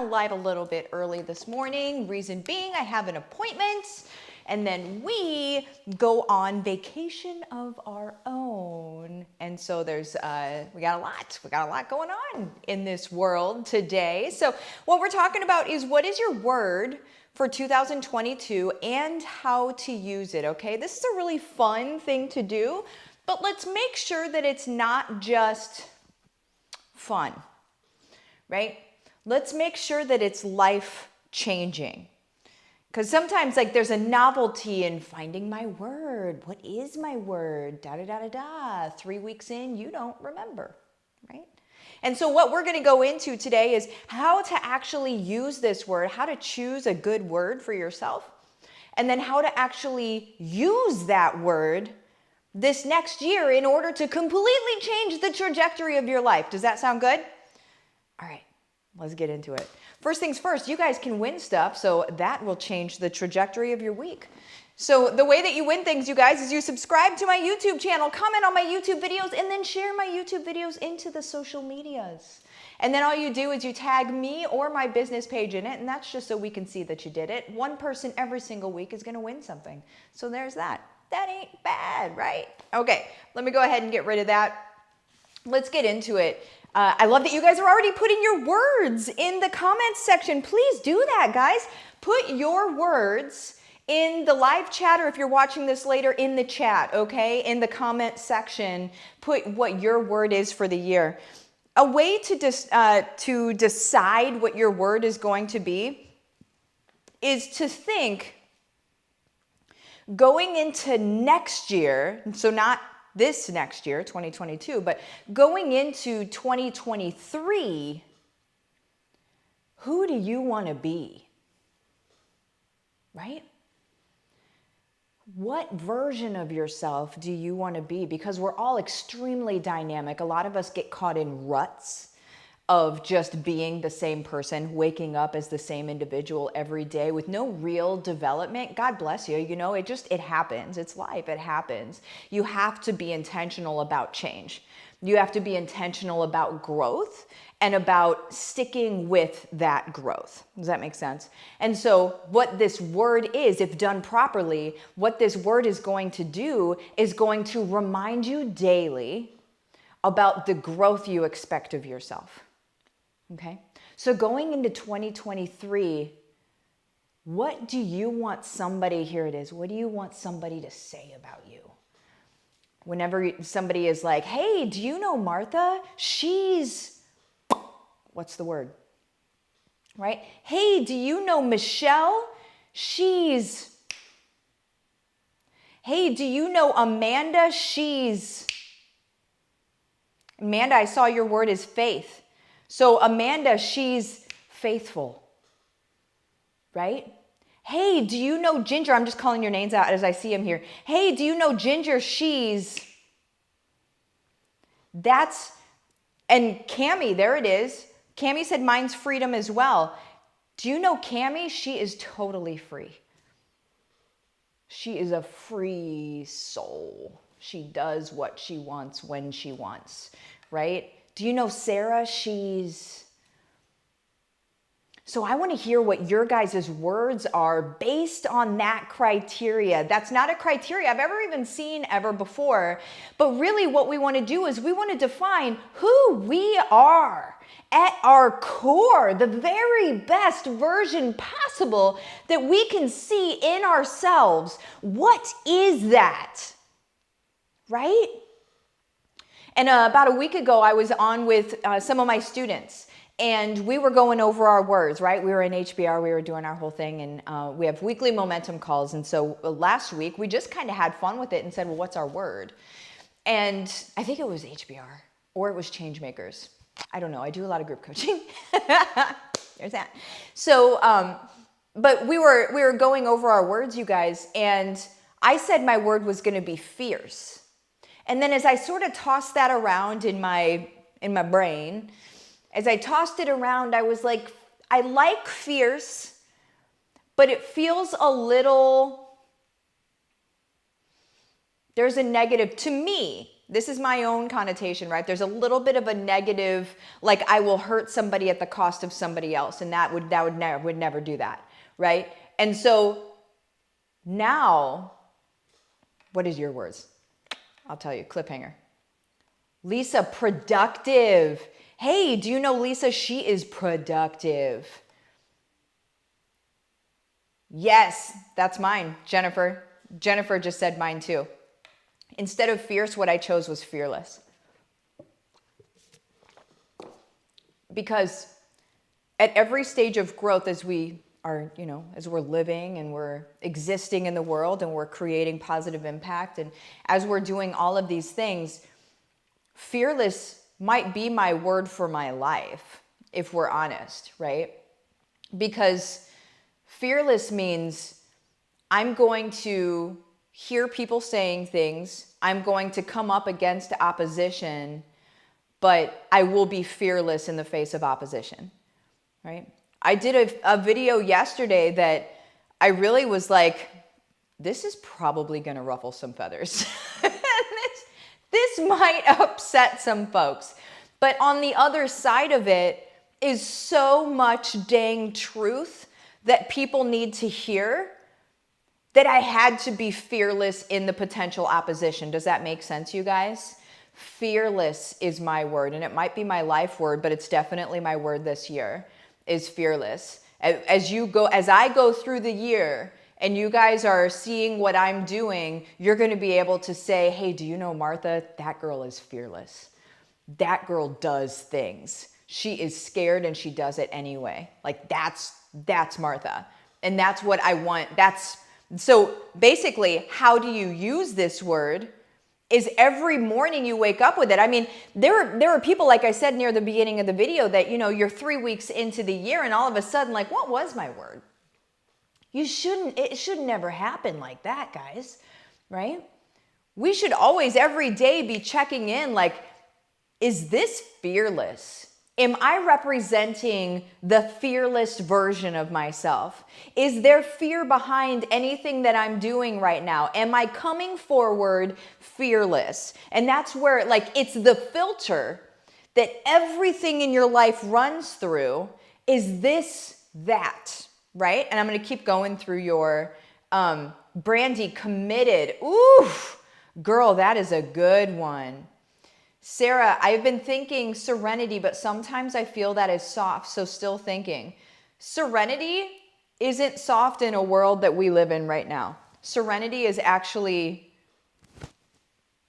Live a little bit early this morning. Reason being, I have an appointment, and then we go on vacation of our own. And so we got a lot going on in this world today. So what we're talking about is what is your word for 2022 and how to use it, okay? This is a really fun thing to do, but let's make sure that it's not just fun, right? Let's make sure that it's life changing. Because sometimes there's a novelty in finding my word. What is my word? Da da da da da. 3 weeks in, you don't remember, right? And so what we're going to go into today is how to actually use this word, how to choose a good word for yourself, and then how to actually use that word this next year in order to completely change the trajectory of your life. Does that sound good? All right. Let's get into it. First things first, you guys can win stuff, so that will change the trajectory of your week. So the way that you win things, you guys, is you subscribe to my YouTube channel, comment on my YouTube videos, and then share my YouTube videos into the social medias. And then all you do is you tag me or my business page in it, and that's just so we can see that you did it. One person every single week is going to win something. So there's that. That ain't bad, right? Okay, let me go ahead and get rid of that. Let's get into it. I love that you guys are already putting your words in the comments section. Please do that, guys. Put your words in the live chat, or if you're watching this later, in the chat, okay? In the comment section, put what your word is for the year. A way to decide what your word is going to be is to think going into next year, so not this next year, 2022, but going into 2023, who do you want to be? Right? What version of yourself do you want to be? Because we're all extremely dynamic. A lot of us get caught in ruts of just being the same person, waking up as the same individual every day with no real development. God bless you. You know, it happens. It's life. It happens. You have to be intentional about change. You have to be intentional about growth and about sticking with that growth. Does that make sense? And so what this word is, if done properly, what this word is going to do is going to remind you daily about the growth you expect of yourself. Okay, so going into 2023, what do you want somebody, here it is, what do you want somebody to say about you? Whenever somebody is like, hey, do you know Martha? She's, what's the word? Right? Hey, do you know Michelle? She's, hey, do you know Amanda? She's, Amanda, I saw your word is faith. So Amanda, she's faithful, right? Hey, do you know Ginger? I'm just calling your names out as I see them here. Hey, do you know Ginger? She's, that's, and Cammie, there it is. Cammie said mine's freedom as well. Do you know Cammie? She is totally free. She is a free soul. She does what she wants when she wants, right? Do you know Sarah? She's... So I want to hear what your guys' words are based on that criteria. That's not a criteria I've ever even seen ever before. But really what we want to do is we want to define who we are at our core, the very best version possible that we can see in ourselves. What is that? Right? And about a week ago, I was on with some of my students, and we were going over our words, right? We were in HBR, we were doing our whole thing, and we have weekly momentum calls. And so last week, we just kind of had fun with it and said, well, what's our word? And I think it was HBR, or it was Changemakers. I don't know. I do a lot of group coaching. There's that. So, but we were going over our words, you guys, and I said my word was going to be fierce. And then as I sort of tossed that around in my brain, as I tossed it around, I was like, I like fierce, but it feels a little, there's a negative to me. This is my own connotation, right? There's a little bit of a negative, like I will hurt somebody at the cost of somebody else, and that would never do that, right? And so now, what is your words? I'll tell you, cliffhanger. Lisa, productive. Hey, do you know Lisa? She is productive. Yes, that's mine, Jennifer. Jennifer just said mine too. Instead of fierce, what I chose was fearless. Because at every stage of growth, as we are, as we're living and we're existing in the world and we're creating positive impact, and as we're doing all of these things, fearless might be my word for my life, if we're honest, right? Because fearless means I'm going to hear people saying things, I'm going to come up against opposition, but I will be fearless in the face of opposition, right? I did a video yesterday that I really was like, this is probably going to ruffle some feathers. This might upset some folks. But on the other side of it is so much dang truth that people need to hear that I had to be fearless in the potential opposition. Does that make sense, you guys? Fearless is my word, and it might be my life word, but it's definitely my word this year, is fearless. As I go through the year and you guys are seeing what I'm doing, you're going to be able to say, hey, do you know Martha? That girl is fearless. That girl does things. She is scared and she does it anyway. Like that's Martha. And that's what I want. So basically, how do you use this word is every morning you wake up with it. I mean, there are people, like I said near the beginning of the video, that, you're 3 weeks into the year and all of a sudden, like, what was my word? It should never happen like that, guys, right? We should always, every day, be checking in, like, is this fearless? Am I representing the fearless version of myself? Is there fear behind anything that I'm doing right now? Am I coming forward fearless? And that's where, like, it's the filter that everything in your life runs through. Is this that, right? And I'm going to keep going through your Brandy, committed. Ooh, girl, that is a good one. Sarah, I've been thinking serenity, but sometimes I feel that is soft, so still thinking. Serenity isn't soft in a world that we live in right now. Serenity is actually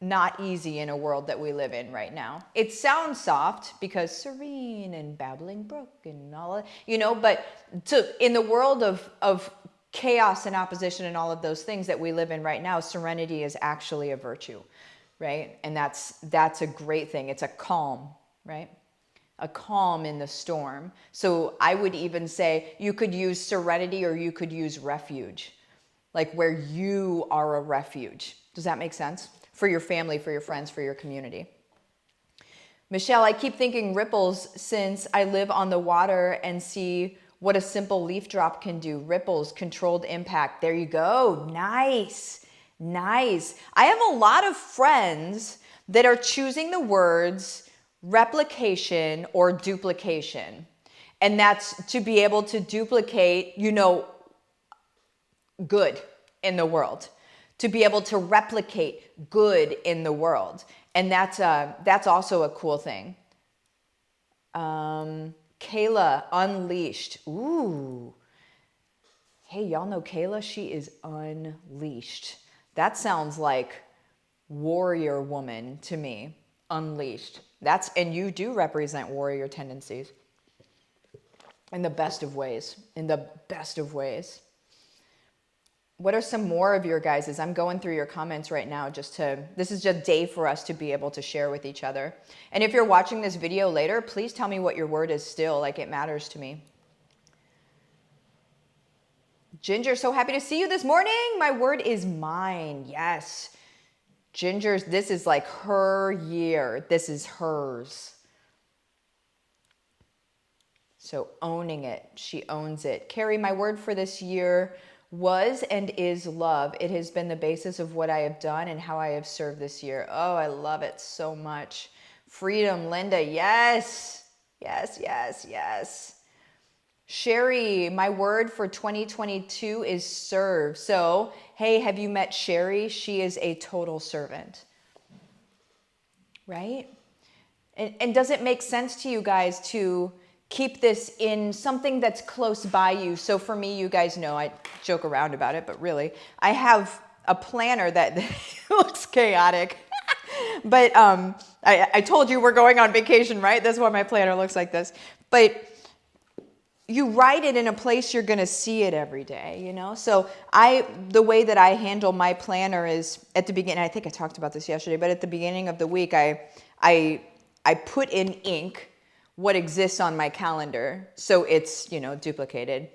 not easy in a world that we live in right now. It sounds soft because serene and babbling brook and all that, but in the world of chaos and opposition and all of those things that we live in right now, serenity is actually a virtue. Right? And that's a great thing. It's a calm, right? A calm in the storm. So I would even say you could use serenity or you could use refuge, like where you are a refuge. Does that make sense? For your family, for your friends, for your community. Michelle, I keep thinking ripples since I live on the water and see what a simple leaf drop can do. Ripples, controlled impact. There you go. Nice. Nice. I have a lot of friends that are choosing the words replication or duplication. And that's to be able to duplicate, good in the world. To be able to replicate good in the world. And that's also a cool thing. Kayla, unleashed. Ooh. Hey, y'all know Kayla? She is unleashed. That sounds like warrior woman to me, unleashed. And you do represent warrior tendencies in the best of ways, What are some more of your guys's? I'm going through your comments right now this is just a day for us to be able to share with each other. And if you're watching this video later, please tell me what your word is still, like it matters to me. Ginger, so happy to see you this morning. My word is mine. Yes. Ginger's, this is like her year. This is hers. So owning it. She owns it. Carrie, my word for this year was and is love. It has been the basis of what I have done and how I have served this year. Oh, I love it so much. Freedom, Linda. Yes. Yes, yes, yes. Sherry, my word for 2022 is serve. So, hey, have you met Sherry? She is a total servant, right? And does it make sense to you guys to keep this in something that's close by you? So for me, you guys know, I joke around about it, but really, I have a planner that looks chaotic. But I told you we're going on vacation, right? That's why my planner looks like this. But you write it in a place you're going to see it every day, you know? So the way that I handle my planner is at the beginning, I think I talked about this yesterday, but at the beginning of the week, I put in ink what exists on my calendar. So it's, you know, duplicated.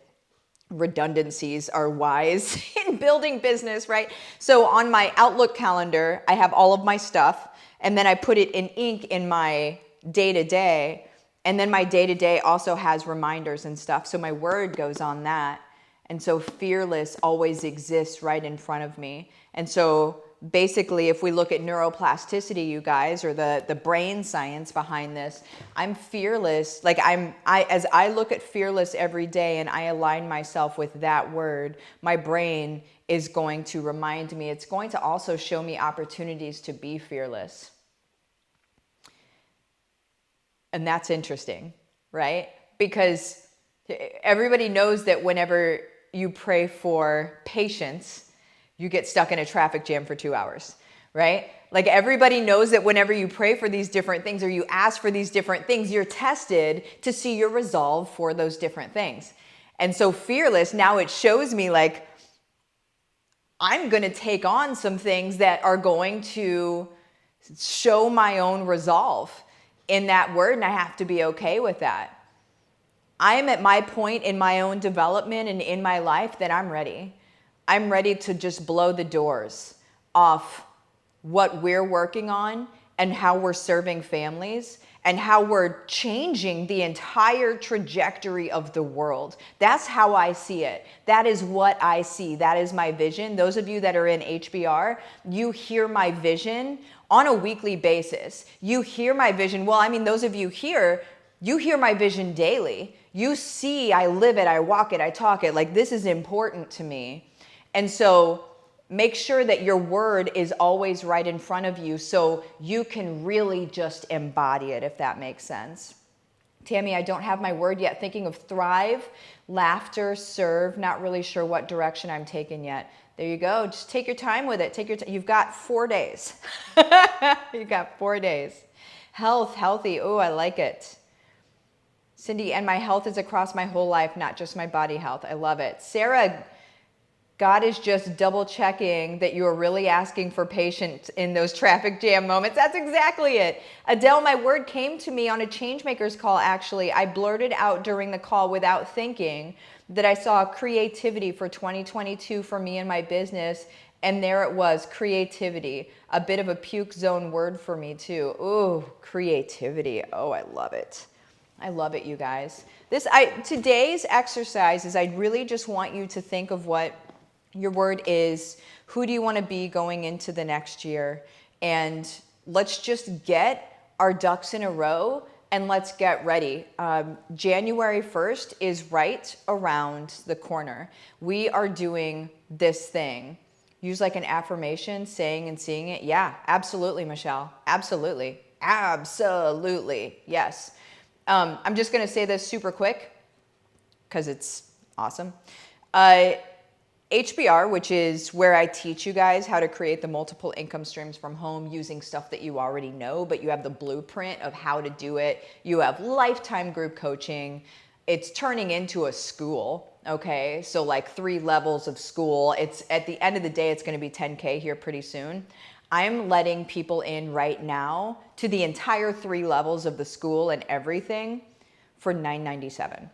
Redundancies are wise in building business, right? So on my Outlook calendar, I have all of my stuff, and then I put it in ink in my day-to-day. And then my day-to-day also has reminders and stuff. So my word goes on that. And so fearless always exists right in front of me. And so basically, if we look at neuroplasticity, you guys, or the brain science behind this, I'm fearless. Like as I look at fearless every day and I align myself with that word, my brain is going to remind me. It's going to also show me opportunities to be fearless. And that's interesting, right? Because everybody knows that whenever you pray for patience, you get stuck in a traffic jam for 2 hours, right? Like everybody knows that whenever you pray for these different things or you ask for these different things, you're tested to see your resolve for those different things. And so fearless, now it shows me like, I'm going to take on some things that are going to show my own resolve in that word, and I have to be okay with that. I am at my point in my own development and in my life that I'm ready. I'm ready to just blow the doors off what we're working on and how we're serving families and how we're changing the entire trajectory of the world. That's how I see it. That is what I see. That is my vision. Those of you that are in HBR, you hear my vision on a weekly basis. You hear my vision. Well, I mean, those of you here, you hear my vision daily. You see, I live it, I walk it, I talk it. Like, this is important to me. And so make sure that your word is always right in front of you so you can really just embody it, if that makes sense. Tammy, I don't have my word yet. Thinking of thrive, laughter, serve, not really sure what direction I'm taking yet. There you go. Just take your time with it. Take your time. You've got 4 days. You've got 4 days. Health, healthy. Oh, I like it. Cindy, and my health is across my whole life, not just my body health. I love it. Sarah, God is just double checking that you are really asking for patience in those traffic jam moments. That's exactly it. Adele, my word came to me on a Changemakers call, actually. I blurted out during the call without thinking that I saw creativity for 2022 for me and my business. And there it was, creativity. A bit of a puke zone word for me too. Ooh, creativity. Oh, I love it. I love it, you guys. Today's exercise is I really just want you to think of what your word is. Who do you want to be going into the next year? And let's just get our ducks in a row and let's get ready. January 1st is right around the corner. We are doing this thing. Use like an affirmation, saying and seeing it. Yeah, absolutely, Michelle. Absolutely. Absolutely. Yes. I'm just going to say this super quick because it's awesome. HBR, which is where I teach you guys how to create the multiple income streams from home using stuff that you already know, but you have the blueprint of how to do it. You have lifetime group coaching. It's turning into a school, okay? So like 3 levels of school. It's at the end of the day, it's going to be 10K here pretty soon. I'm letting people in right now to the entire 3 levels of the school and everything for $997.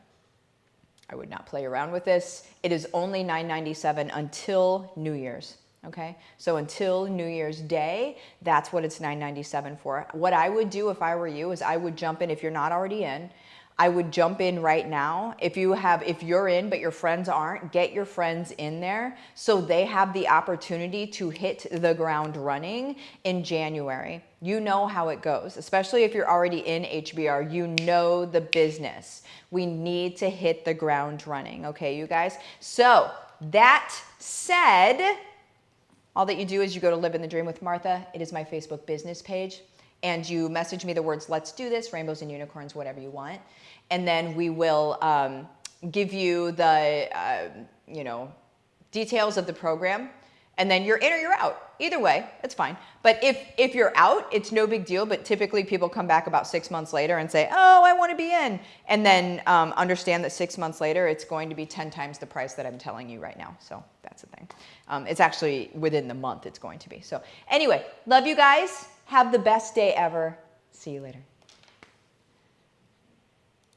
I would not play around with this. It is only $997 until New Year's, okay? So until New Year's Day, that's what it's $997 for. What I would do if I were you is I would jump in, if you're not already in, I would jump in right now. If you're in, but your friends aren't, get your friends in there so they have the opportunity to hit the ground running in January. You know how it goes, especially if you're already in HBR, you know the business. We need to hit the ground running, okay, you guys? So that said, all that you do is you go to Livin the Dream with Martha. It is my Facebook business page. And you message me the words, let's do this, rainbows and unicorns, whatever you want. And then we will give you the, details of the program. And then you're in or you're out. Either way, it's fine. But if you're out, it's no big deal. But typically people come back about 6 months later and say, oh, I want to be in. And then understand that 6 months later, it's going to be 10 times the price that I'm telling you right now. So that's the thing. It's actually within the month it's going to be. So anyway, love you guys. Have the best day ever. See you later.